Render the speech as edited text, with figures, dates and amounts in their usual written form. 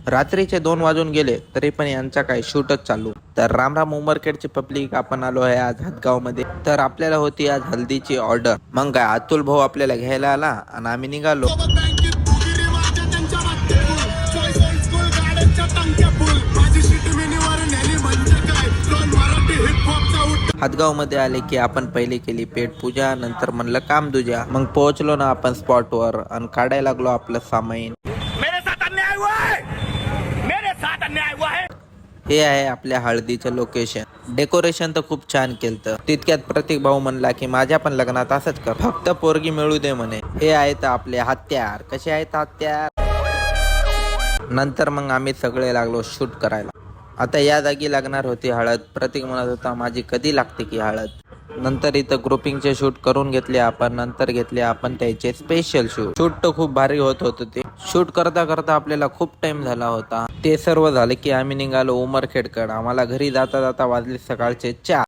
रात्रीचे 2 वाजून गेले तरी पण यांचा काय शूटच चालू. तर रामराम उमरखेडची पब्लिक, आपण आलो आहे आज हदगाव मध्ये. तर आपल्याला होती आज हल्दीची ऑर्डर. मग काय अतुल भाऊ आपल्याला घ्यायला आला आणि आम्ही निघालो. हदगाव मध्ये आले की आपण पहिले केली पेट पूजा, नंतर म्हणलं काम दुजा. मग पोहोचलो ना आपण स्पॉटवर आणि काढायला लागलो आपलं सामान. हे आहे आपल्या हळदीचं लोकेशन. डेकोरेशन तर खूप छान केलं. तितक्यात प्रतीक भाऊ म्हणला की माझ्या पण लग्नात असंच कर, फक्त पोरगी मिळू दे म्हणे. हे आहेत आपले हत्यार. कसे आहेत हत्यार. नंतर मग आम्ही सगळे लागलो शूट करायला. आता या जागी लागणार होती हळद. प्रतीक म्हणत होता माझी कधी लागते की हळद. नंतर इथं ग्रुपिंगचे शूट करून घेतले आपण. नंतर घेतले आपण त्याचे स्पेशल शूट. शूट तर खूप भारी होत होतं ते. शूट करता करता आपल्याला खूप टाइम झाला होता. ते सर्व झाले की आम्ही निघालो उमरखेडकडे. आम्हाला घरी जाता जाता वाजले सकाळचे 4.